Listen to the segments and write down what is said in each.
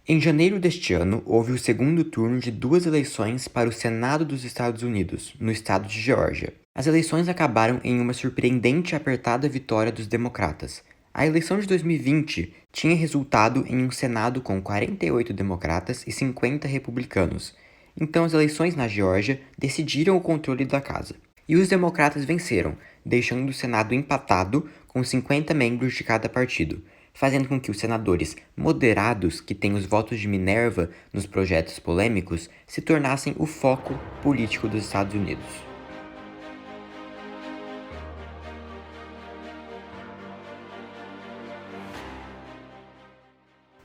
Em janeiro deste ano, houve o segundo turno de duas eleições para o Senado dos Estados Unidos, no estado de Geórgia. As eleições acabaram em uma surpreendente e apertada vitória dos democratas. A eleição de 2020 tinha resultado em um Senado com 48 democratas e 50 republicanos. Então as eleições na Geórgia decidiram o controle da casa. E os democratas venceram, deixando o Senado empatado com 50 membros de cada partido, fazendo com que os senadores moderados, que têm os votos de Minerva nos projetos polêmicos, se tornassem o foco político dos Estados Unidos.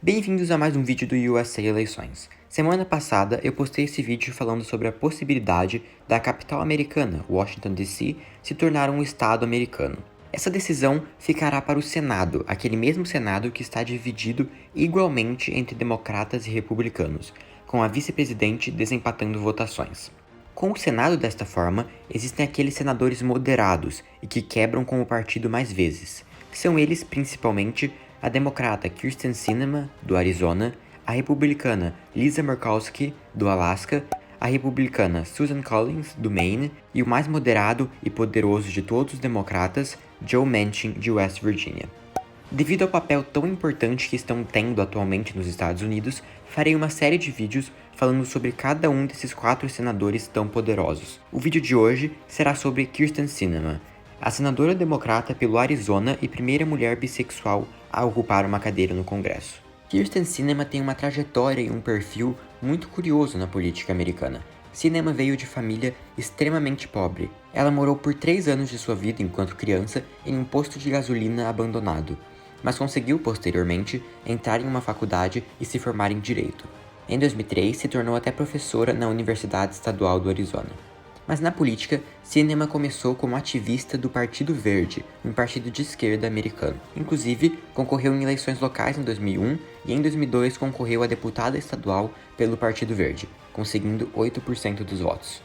Bem-vindos a mais um vídeo do USA Eleições. Semana passada eu postei esse vídeo falando sobre a possibilidade da capital americana, Washington DC, se tornar um estado americano. Essa decisão ficará para o Senado, aquele mesmo Senado que está dividido igualmente entre democratas e republicanos, com a vice-presidente desempatando votações. Com o Senado desta forma, existem aqueles senadores moderados e que quebram com o partido mais vezes. São eles, principalmente, a democrata Kyrsten Sinema, do Arizona, a republicana Lisa Murkowski, do Alasca, a republicana Susan Collins, do Maine, e o mais moderado e poderoso de todos os democratas, Joe Manchin, de West Virginia. Devido ao papel tão importante que estão tendo atualmente nos Estados Unidos, farei uma série de vídeos falando sobre cada um desses 4 senadores tão poderosos. O vídeo de hoje será sobre Kyrsten Sinema, a senadora democrata pelo Arizona e primeira mulher bissexual a ocupar uma cadeira no Congresso. Kyrsten Sinema tem uma trajetória e um perfil muito curioso na política americana. Sinema veio de família extremamente pobre. Ela morou por 3 anos de sua vida enquanto criança em um posto de gasolina abandonado, mas conseguiu posteriormente entrar em uma faculdade e se formar em Direito. Em 2003, se tornou até professora na Universidade Estadual do Arizona. Mas na política, Sinema começou como ativista do Partido Verde, um partido de esquerda americano. Inclusive, concorreu em eleições locais em 2001 e em 2002 concorreu a deputada estadual pelo Partido Verde, conseguindo 8% dos votos.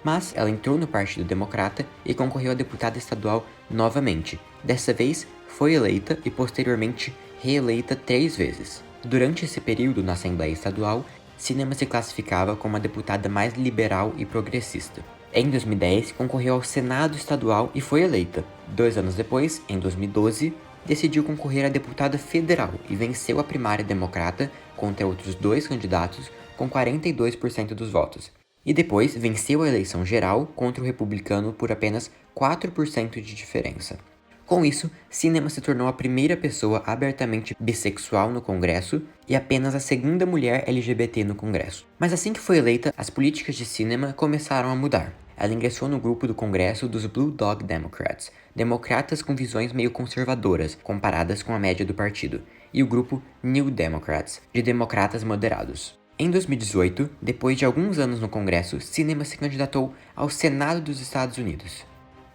Mas ela entrou no Partido Democrata e concorreu a deputada estadual novamente. Dessa vez, foi eleita e posteriormente reeleita 3 vezes. Durante esse período na Assembleia Estadual, Sinema se classificava como a deputada mais liberal e progressista. Em 2010, concorreu ao Senado Estadual e foi eleita. 2 anos depois, em 2012, decidiu concorrer a deputada federal e venceu a primária democrata contra outros 2 candidatos com 42% dos votos. E depois venceu a eleição geral contra o republicano por apenas 4% de diferença. Com isso, Sinema se tornou a primeira pessoa abertamente bissexual no Congresso e apenas a segunda mulher LGBT no Congresso. Mas assim que foi eleita, as políticas de Sinema começaram a mudar. Ela ingressou no grupo do Congresso dos Blue Dog Democrats, democratas com visões meio conservadoras comparadas com a média do partido, e o grupo New Democrats, de democratas moderados. Em 2018, depois de alguns anos no Congresso, Sinema se candidatou ao Senado dos Estados Unidos.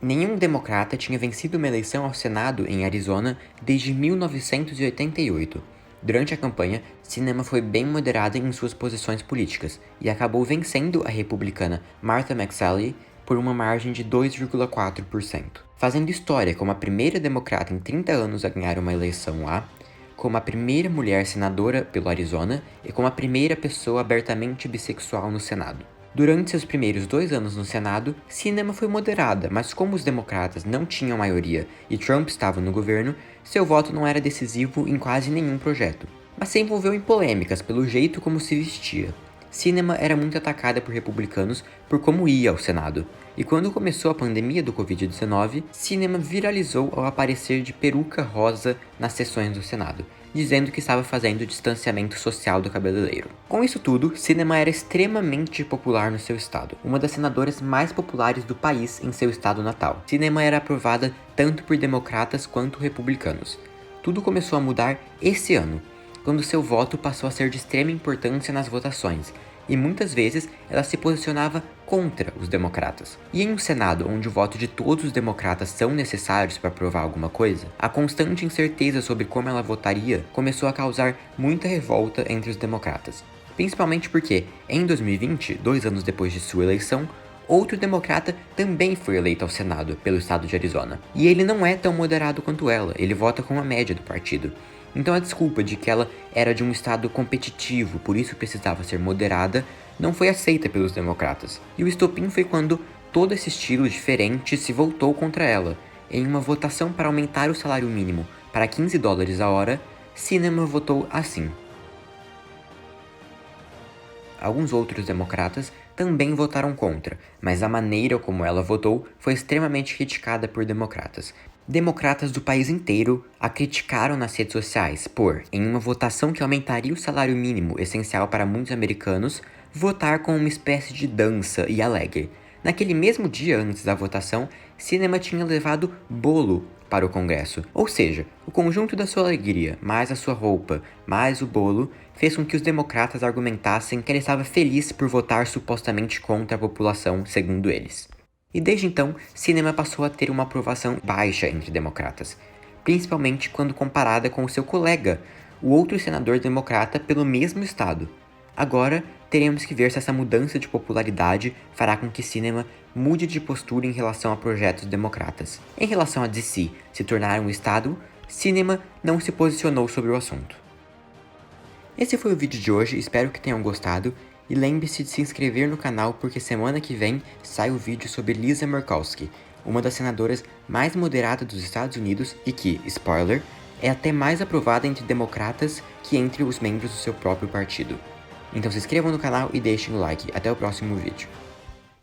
Nenhum democrata tinha vencido uma eleição ao Senado em Arizona desde 1988. Durante a campanha, Sinema foi bem moderada em suas posições políticas e acabou vencendo a republicana Martha McSally por uma margem de 2,4%, fazendo história como a primeira democrata em 30 anos a ganhar uma eleição lá, como a primeira mulher senadora pelo Arizona e como a primeira pessoa abertamente bissexual no Senado. Durante seus primeiros 2 anos no Senado, Sinema foi moderada, mas como os democratas não tinham maioria e Trump estava no governo, seu voto não era decisivo em quase nenhum projeto. Mas se envolveu em polêmicas pelo jeito como se vestia. Sinema era muito atacada por republicanos por como ia ao Senado. E quando começou a pandemia do Covid-19, Sinema viralizou ao aparecer de peruca rosa nas sessões do Senado, dizendo que estava fazendo distanciamento social do cabeleireiro. Com isso tudo, Sinema era extremamente popular no seu estado, uma das senadoras mais populares do país em seu estado natal. Sinema era aprovada tanto por democratas quanto republicanos. Tudo começou a mudar esse ano, quando seu voto passou a ser de extrema importância nas votações, e muitas vezes ela se posicionava contra os democratas. E em um Senado onde o voto de todos os democratas são necessários para aprovar alguma coisa, a constante incerteza sobre como ela votaria começou a causar muita revolta entre os democratas. Principalmente porque, em 2020, 2 anos depois de sua eleição, outro democrata também foi eleito ao Senado pelo estado de Arizona. E ele não é tão moderado quanto ela, ele vota com a média do partido. Então a desculpa de que ela era de um estado competitivo, por isso precisava ser moderada, não foi aceita pelos democratas. E o estopim foi quando todo esse estilo diferente se voltou contra ela. Em uma votação para aumentar o salário mínimo para $15 a hora, Sinema votou assim. Alguns outros democratas também votaram contra, mas a maneira como ela votou foi extremamente criticada por democratas. Democratas do país inteiro a criticaram nas redes sociais por, em uma votação que aumentaria o salário mínimo essencial para muitos americanos, votar com uma espécie de dança e alegre. Naquele mesmo dia antes da votação, Sinema tinha levado bolo para o Congresso. Ou seja, o conjunto da sua alegria, mais a sua roupa, mais o bolo, fez com que os democratas argumentassem que ele estava feliz por votar supostamente contra a população, segundo eles. E desde então, Sinema passou a ter uma aprovação baixa entre democratas, principalmente quando comparada com o seu colega, o outro senador democrata pelo mesmo estado. Agora, teremos que ver se essa mudança de popularidade fará com que Sinema mude de postura em relação a projetos democratas. Em relação a DC se tornar um estado, Sinema não se posicionou sobre o assunto. Esse foi o vídeo de hoje, espero que tenham gostado. E lembre-se de se inscrever no canal porque semana que vem sai o vídeo sobre Lisa Murkowski, uma das senadoras mais moderadas dos Estados Unidos e que, spoiler, é até mais aprovada entre democratas que entre os membros do seu próprio partido. Então se inscrevam no canal e deixem o like. Até o próximo vídeo.